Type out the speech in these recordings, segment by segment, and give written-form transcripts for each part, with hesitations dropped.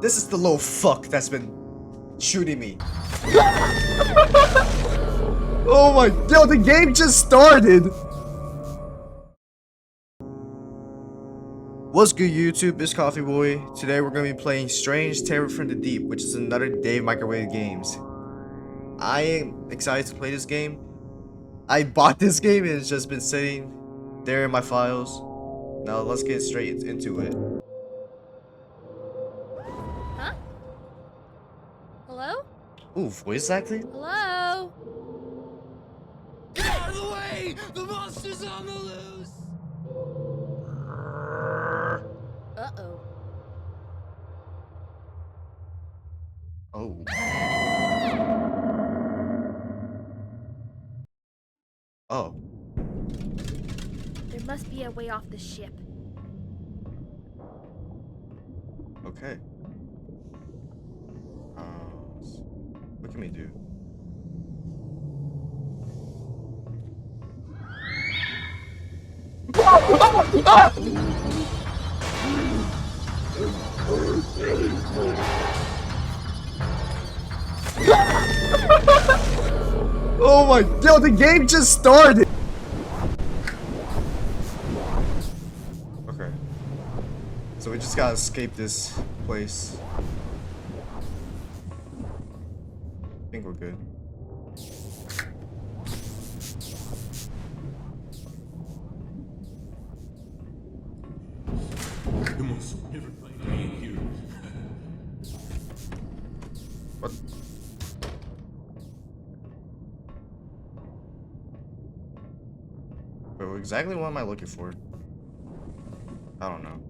This is the little fuck that's been shooting me. Oh my, yo, the game just started. What's good, YouTube? It's Coffee Boy. Today we're gonna be playing Strange Terror from the Deep, which is another Dave Microwave Games. I am excited to play this game. I bought this game and it's just been sitting there in my files. Now let's get straight into it. Huh? Hello? Ooh, voice acting? Hello? Get out of the way! The monster's on the loose! Uh-oh. Oh. Oh. There must be a way off the ship. Okay. What can we do? Oh my, yo, the game just started. Okay. So we just gotta escape this place. I think we're good. The monster never find me in here. What? But exactly what am I looking for? I don't know.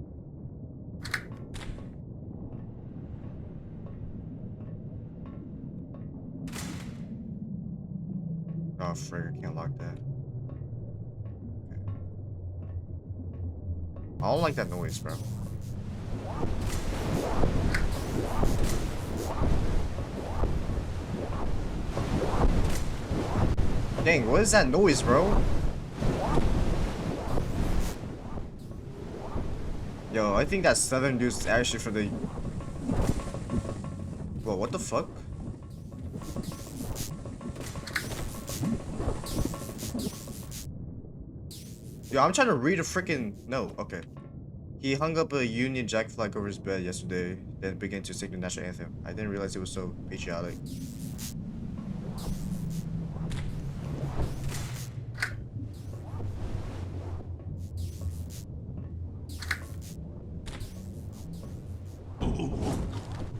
Oh, frig, I can't lock that. Okay. I don't like that noise, bro. Dang, what is that noise, bro? Yo, I think that southern dude's actually for the... Whoa, what the fuck? Yo, I'm trying to read a freaking note. Okay. He hung up a Union Jack flag over his bed yesterday, then began to sing the national anthem. I didn't realize it was so patriotic.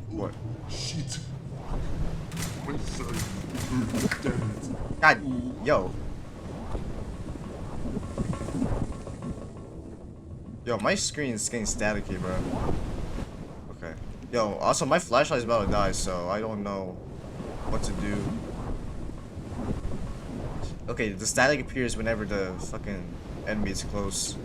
What? Shit. My son. Damn it. God, yo. Yo, my screen is getting staticky, bro. Okay. Yo, also my flashlight is about to die, so I don't know what to do. Okay, the static appears whenever the fucking enemy is close.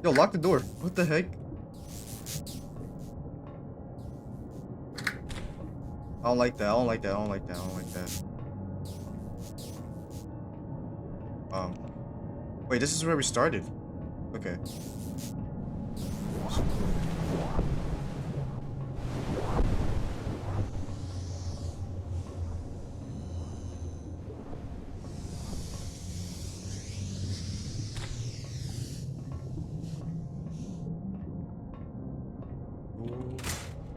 Yo, lock the door. What the heck? I don't like that. I don't like that. I don't like that. I don't like that. Wait, this is where we started. Okay.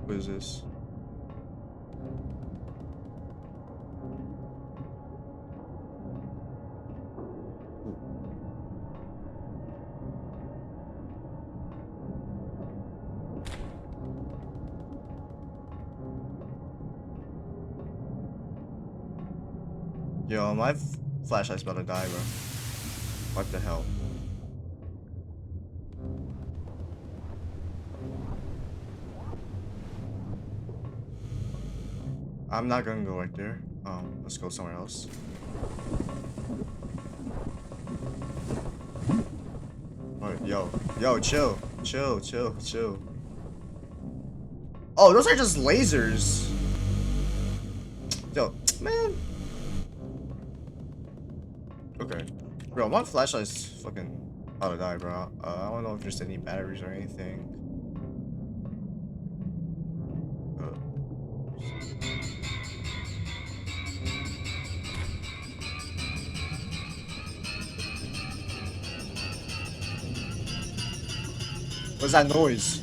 What is this? Yo, my flashlight's about to die, bro. What the hell? I'm not gonna go right there. Let's go somewhere else. Oh, yo, chill, chill, chill, chill. Oh, those are just lasers. Yo, man. Okay. Bro, my flashlight's fucking about to die, bro. I don't know if there's any batteries or anything. What's that noise?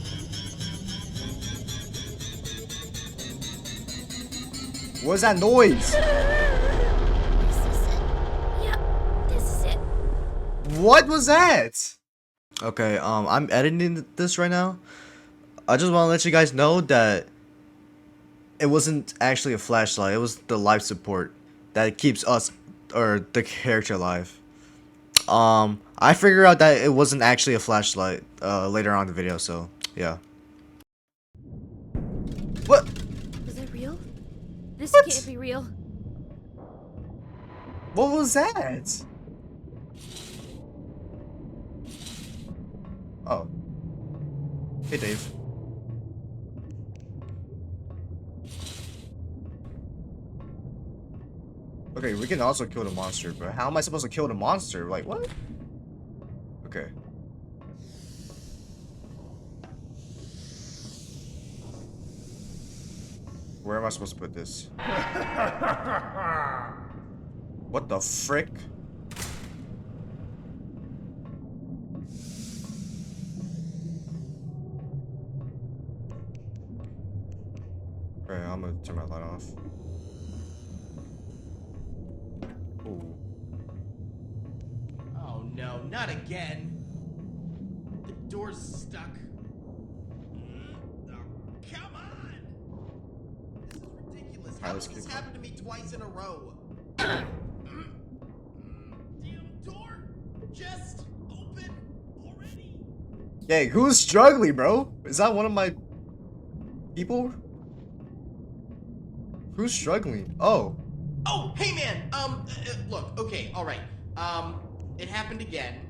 What's that noise? This is it. Yep, this is it. What was that? Okay, I'm editing this right now. I just want to let you guys know that it wasn't actually a flashlight. It was the life support that keeps us or the character alive. I figured out that it wasn't actually a flashlight later on in the video, so yeah. What? Was it real? This What? can't be real. What was that? Oh. Hey, Dave. Okay, we can also kill the monster, but how am I supposed to kill the monster? Like, what? Okay. Where am I supposed to put this? What the frick? Okay, I'm gonna turn my light off. Ooh. Oh no, not again. The door's stuck. Oh, come on! This is ridiculous. How Alright, did let's this keep happen to me twice in a row? Damn door! Just open already! Hey, who's struggling, bro? Is that one of my people? Who's struggling? Oh. Oh, hey man! Look, okay, alright. It happened again.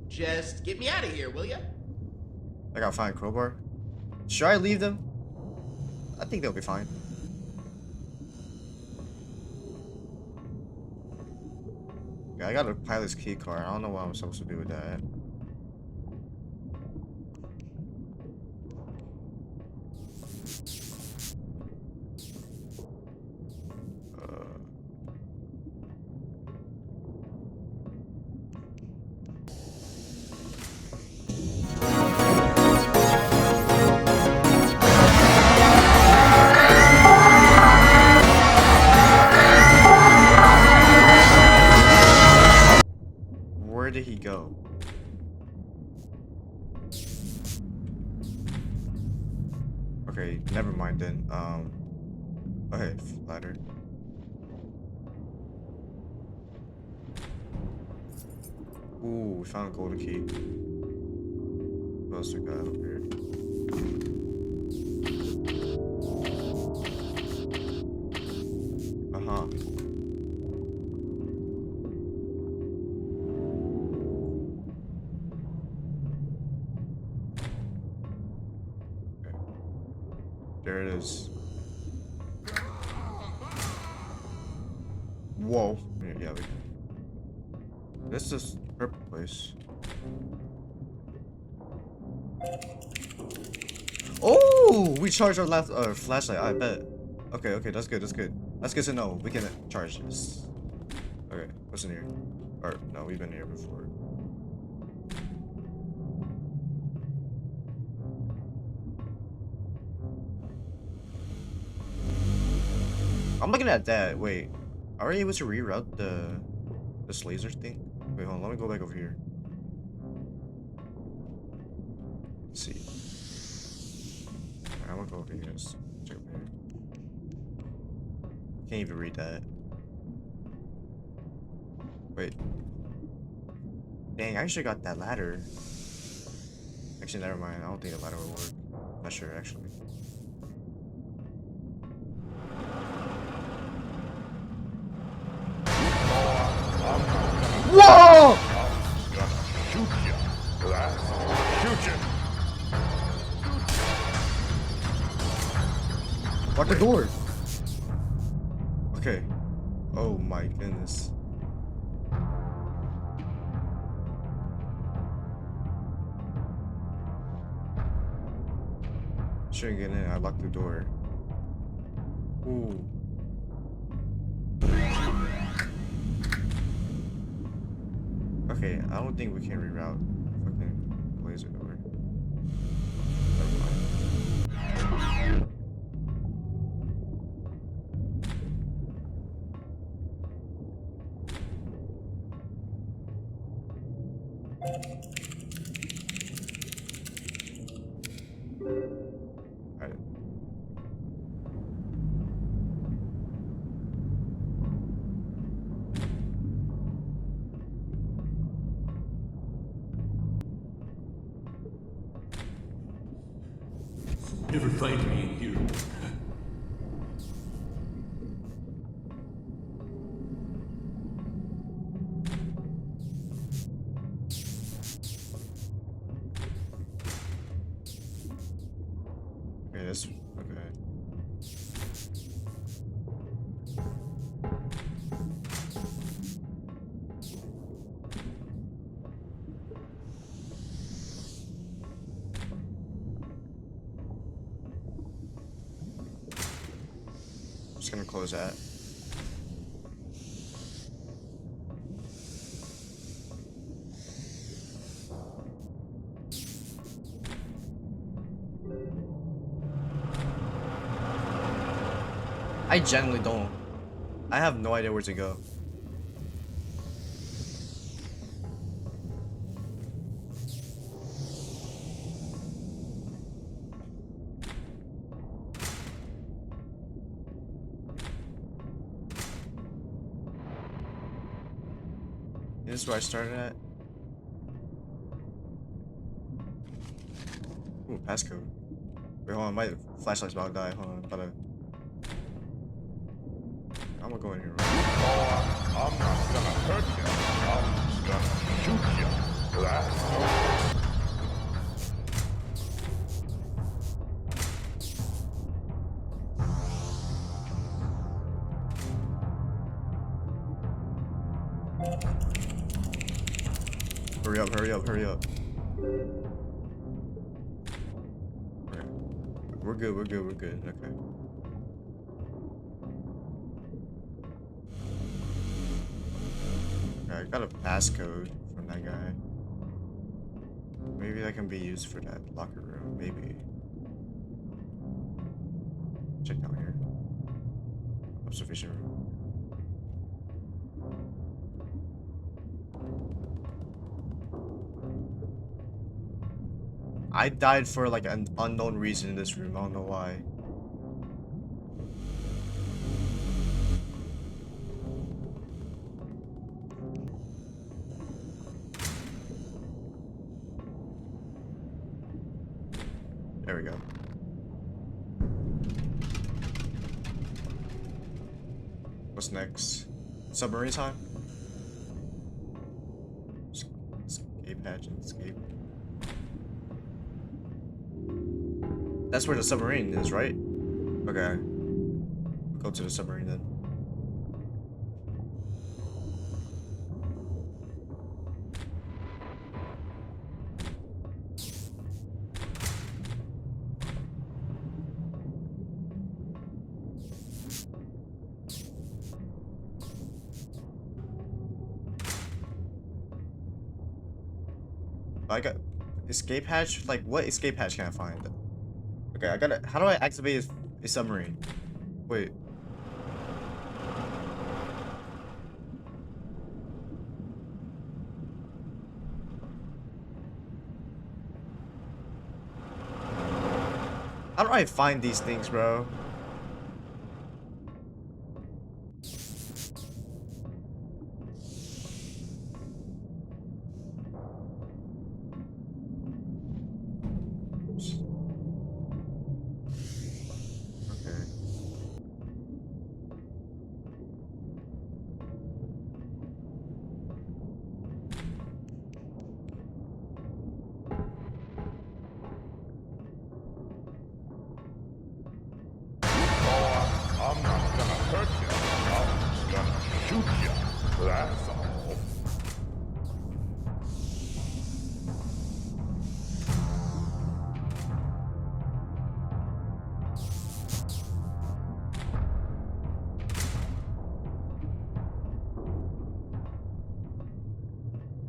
Just get me out of here, will ya? I gotta find a crowbar. Should I leave them? I think they'll be fine. Yeah, I got a pilot's key card. I don't know what I'm supposed to do with that. Where did he go? Okay, never mind then. Okay, ladder. Ooh, we found a golden key. What else we got over here? Uh-huh. Okay. There it is. Whoa. Yeah, we can. This is purple place. Oh, we charged our last flashlight. I bet. Okay, okay, that's good. That's good. That's good to know. We can charge this. Okay, what's in here? Or no, we've been here before. I'm looking at that. Wait, are we able to reroute this laser thing? Wait, hold on. Let me go back over here. Let's see. Alright, I'm gonna go over here. Let's check over here. Can't even read that. Wait. Dang, I should got that ladder. Actually, never mind. I don't think the ladder will work. Not sure, actually. Whoa! Gonna shoot ya. Lock the door. Okay. Oh my goodness. Shouldn't get in. I locked the door. Ooh. Okay, I don't think we can reroute fucking laser door. Never mind. Alright. Never find me in here. Okay, this. Okay. I'm just gonna close that. I genuinely don't. I have no idea where to go. This is where I started at. Ooh, passcode. Wait, hold on. My flashlight's about to die. Hold on. I'm gonna go in here. Oh, I'm not gonna hurt you. I'm just gonna shoot you. That's Hurry up, hurry up, hurry up. Okay. We're good, we're good, we're good. Okay. Okay, I got a passcode from that guy. Maybe that can be used for that locker room. Maybe. Check down here. Observation room. I died for like an unknown reason in this room. I don't know why. There we go. What's next? Submarine time? Escape hatch and escape. That's where the submarine is, right? Okay. We'll go to the submarine then. I got escape hatch? Like, what escape hatch can I find? Okay, I gotta. How do I activate a submarine? Wait. How do I find these things, bro? Okay. shoot ya. That's all.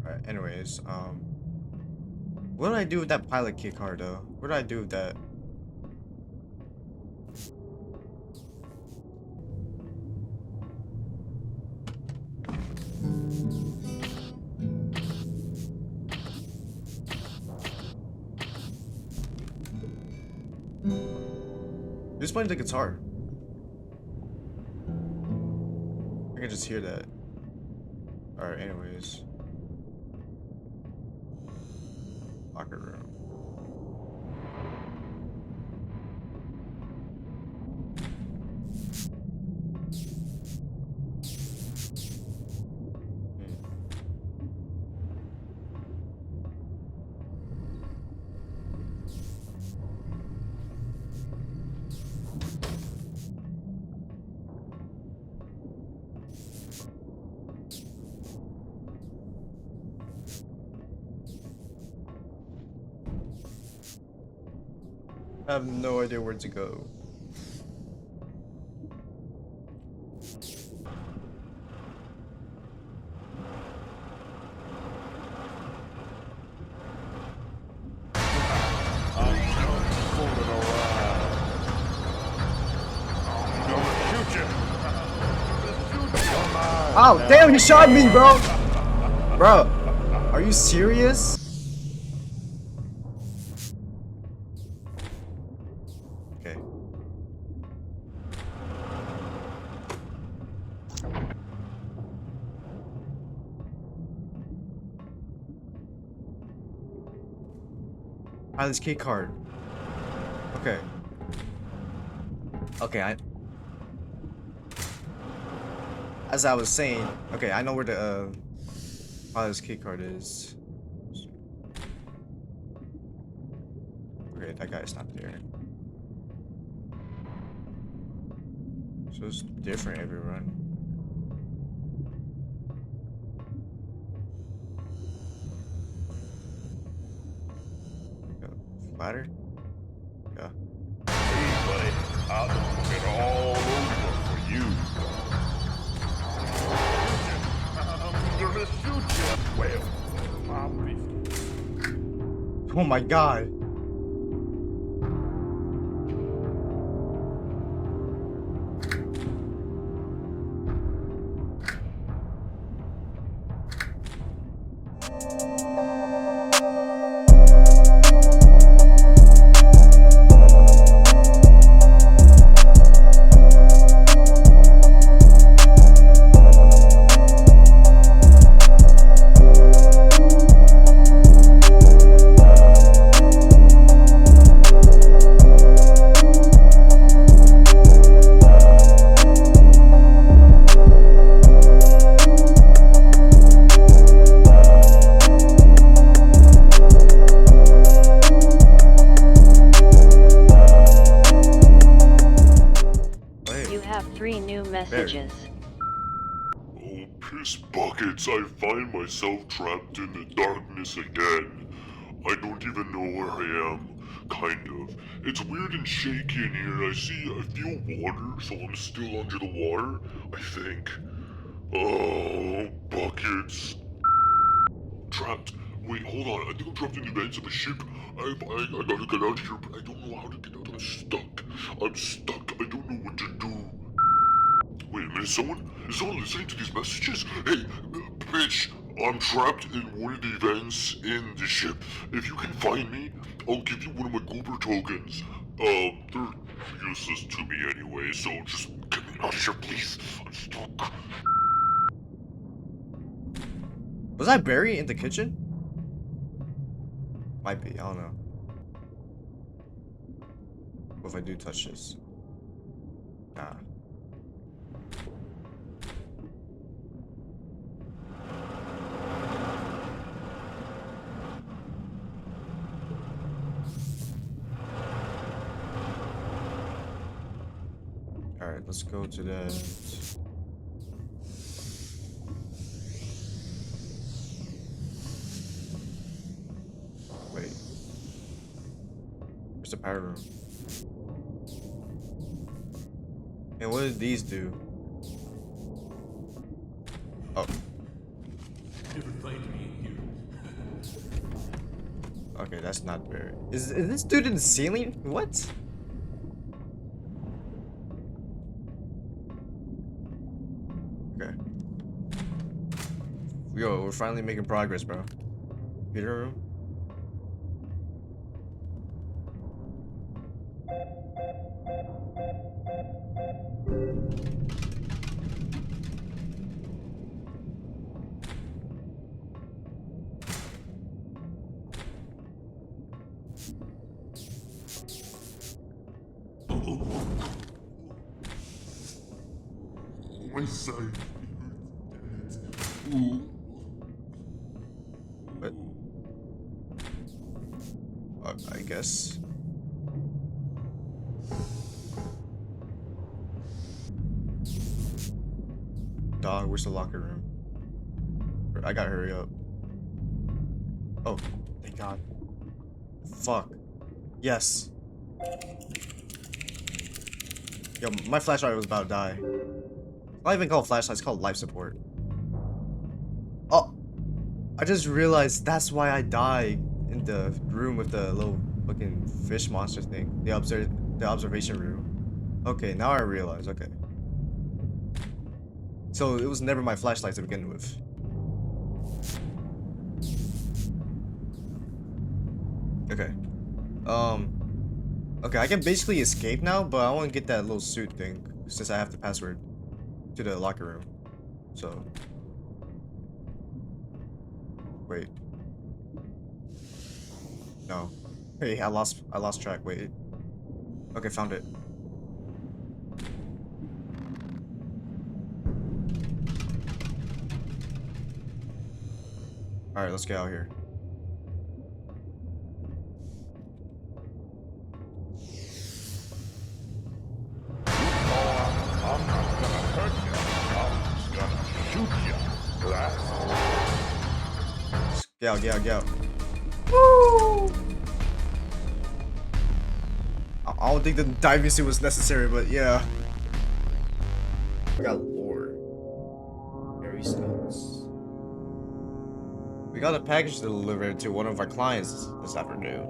Alright, anyways, what did I do with that pilot key card though? What did I do with that? Who's playing the guitar? I can just hear that. Alright, anyways. Locker room. I have no idea where to go. I'm just fooling around. I'm gonna shoot you. Come on. Oh, damn, he shot me, bro! Bro, are you serious? Okay. Ah, this key card. Okay. Okay, as I was saying, okay, I know where the pilot's key card is. Okay, that guy's not there. So it's different every run. Ladder? Yeah. Hey, buddy. I'll look it all over for you. I'm gonna shoot you. Well, probably. Oh my god. Messages. Oh, piss buckets, I find myself trapped in the darkness again. I don't even know where I am. Kind of. It's weird and shaky in here. I feel water, so I'm still under the water, I think. Oh, buckets. Trapped. Wait, hold on. I think I'm trapped in the vents of a ship. I gotta get out of here, but I don't know how to get out. I'm stuck. I don't know what to do. Wait a minute, is someone listening to these messages? Hey, bitch, I'm trapped in one of the vents in the ship. If you can find me, I'll give you one of my goober tokens. They're useless to me anyway, so just get me out of here, please. I'm stuck. Was I buried in the kitchen? Might be, I don't know. What if I do touch this? Nah. Alright, let's go to that. Where's the power room? And what did these do? Oh, Never find me in here. okay, that's not very. Is this dude in the ceiling? What? Okay. Yo, we're finally making progress, bro. Computer room? My side. Ooh. What? I guess. Dog, where's the locker room? I gotta hurry up. Oh, thank God. Fuck. Yes. Yo, my flashlight was about to die. It's not even called flashlight, it's called life support. Oh, I just realized that's why I died in the room with the little fucking fish monster thing. The observation room. Okay, now I realize. Okay. So it was never my flashlight to begin with. Okay. Okay, I can basically escape now, but I want to get that little suit thing since I have the password to the locker room. So, wait. No. Hey, I lost track. Wait. Okay, found it. All right, let's get out here. I'm not gonna hurt you. I'm just gonna shoot you. That's all. Get out, get out, get out. Woo! I don't think the diving suit was necessary, but yeah. We got lore. Harry's notes. We got a package delivered to one of our clients this afternoon.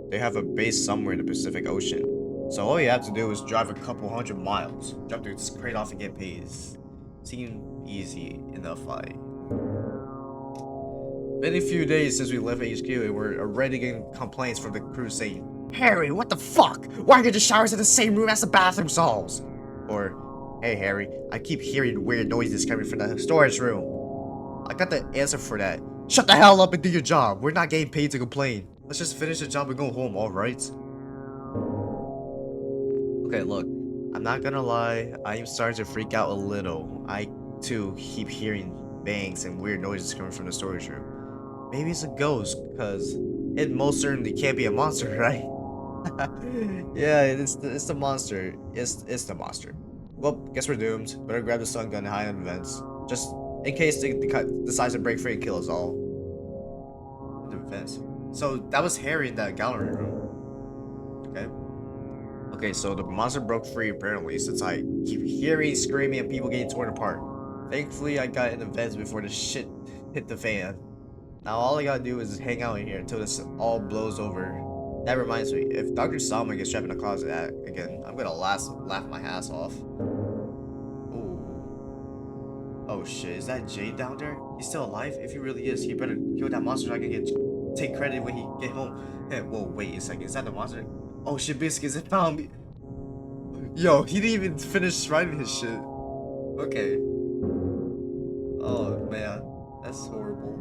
They have a base somewhere in the Pacific Ocean. So all you have to do is drive a couple hundred miles, jump through this crate off and get paid. Seemed easy enough, Been a few days since we left HQ and we're already getting complaints from the crew saying, Harry, what the fuck? Why are the showers in the same room as the bathroom stalls? Or, hey Harry, I keep hearing weird noises coming from the storage room. I got the answer for that. Shut the hell up and do your job. We're not getting paid to complain. Let's just finish the job and go home, alright? Okay, look. I'm not gonna lie. I am starting to freak out a little. I, too, keep hearing bangs and weird noises coming from the storage room. Maybe it's a ghost, because it most certainly can't be a monster, right? Yeah, it's the monster. It's the monster. Well, guess we're doomed. Better grab the stun gun and hide on vents. Just in case they decides to break free and kill us all. The vents. So that was Harry in that gallery room. Okay. Okay, so the monster broke free apparently since I keep hearing screaming and people getting torn apart. Thankfully, I got in the vents before the shit hit the fan. Now all I gotta do is hang out in here until this all blows over. That reminds me, if Dr. Salma gets trapped in a closet again, I'm gonna laugh my ass off. Ooh. Oh shit, is that Jade down there? He's still alive? If he really is, he better kill that monster so I can take credit when he get home. Hey, whoa, wait a second, is that the monster? Oh shit, Biscuits, it found me. Yo, he didn't even finish writing his shit. Okay. Oh man, that's horrible.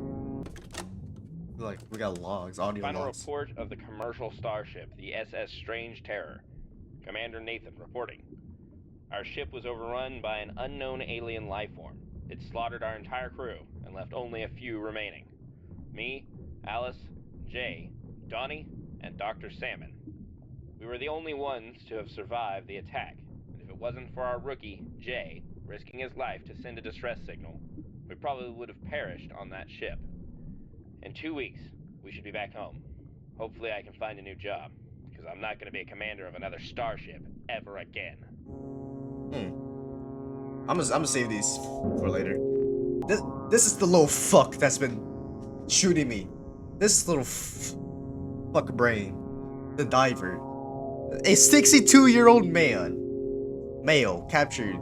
Like, we got logs, audio Final logs. report of the commercial starship, the SS Strange Terror. Commander Nathan reporting. Our ship was overrun by an unknown alien life form. It slaughtered our entire crew and left only a few remaining. Me, Alice, Jay, Donnie, and Dr. Salmon. We were the only ones to have survived the attack, and if it wasn't for our rookie, Jay, risking his life to send a distress signal, we probably would have perished on that ship. In 2 weeks, we should be back home. Hopefully I can find a new job. because I'm not going to be a commander of another starship ever again. I'm gonna save these for later. This is the little fuck that's been shooting me. This little fuck brain, the diver, a 62-year-old male captured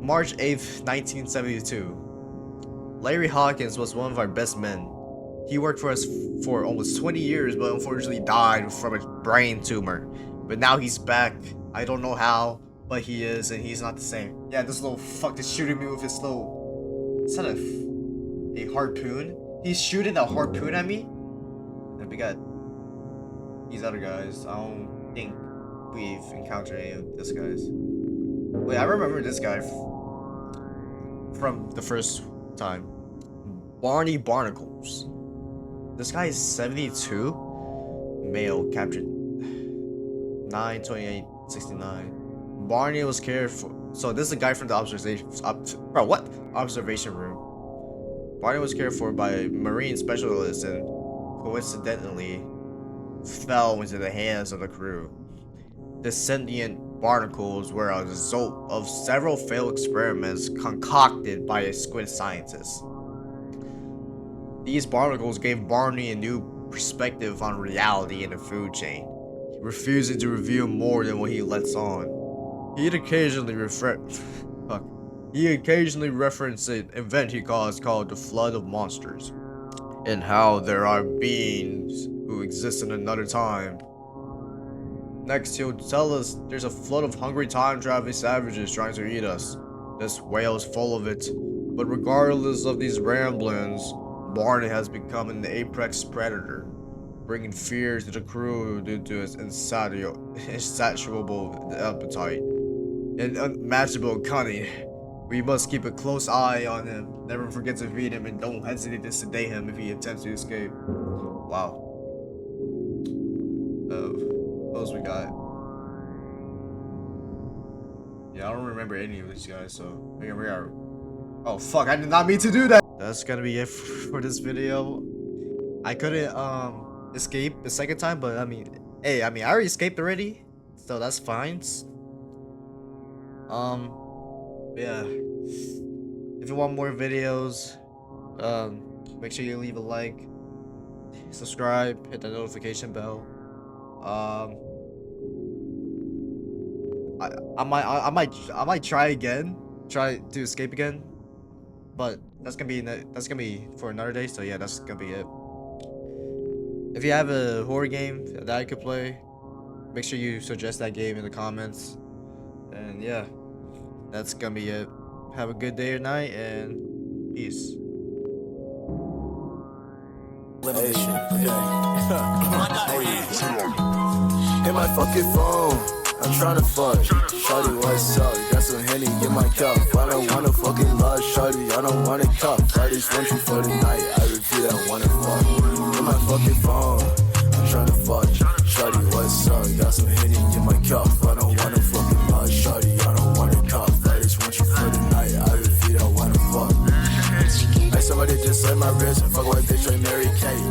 March 8th, 1972. Larry Hawkins was one of our best men. He worked for us for almost 20 years, but unfortunately died from a brain tumor. But now he's back. I don't know how, but he is, and he's not the same. Yeah, this little fuck is shooting me with his little... Is that a harpoon? He's shooting a harpoon at me? And we got these other guys. I don't think we've encountered any of these guys. Wait, I remember this guy from the first time. Barney Barnacles. This guy is 72. Male, captured 9/28/69. Barney was cared for. So this is a guy from the observation room. Barney was cared for by marine specialists and coincidentally fell into the hands of the crew. The sentient barnacles were a result of several failed experiments concocted by a squid scientist. These barnacles gave Barney a new perspective on reality in the food chain, refusing to reveal more than what he lets on. He'd occasionally reference an event he caused called the Flood of Monsters, and how there are beings who exist in another time. Next, he'll tell us there's a flood of hungry time-traveling savages trying to eat us. This whale is full of it, but regardless of these ramblings, Barney has become an apex predator, bringing fear to the crew due to his insatiable appetite and unmatchable cunning. We must keep a close eye on him, never forget to feed him, and don't hesitate to sedate him if he attempts to escape. Wow. What else we got? Yeah, I don't remember any of these guys, so here we are. Oh fuck, I did not mean to do that! That's gonna be it for this video. I couldn't escape the second time, but I mean I already escaped already, so that's fine. Yeah. If you want more videos, make sure you leave a like, subscribe, hit the notification bell. I might try again, try to escape again, but that's gonna be for another day. So yeah, that's gonna be it. If you have a horror game that I could play, make sure you suggest that game in the comments. And yeah, that's gonna be it. Have a good day or night, and peace. Hit my fucking phone, I'm tryna fuck. Shawty, what's up? Got some Henny in my cup. I don't wanna fucking love Shawty, I don't wanna cup. I just want you for the night, I repeat, I wanna fuck. Hit my fucking phone, I'm tryna fuck. Shawty, what's up? Got some Henny in my cup. I don't wanna fucking love Shawty, I don't wanna cup. I just want you for the night, I repeat, I wanna fuck. Hey, somebody just slit my wrist and fuck white bitch like Mary Kate.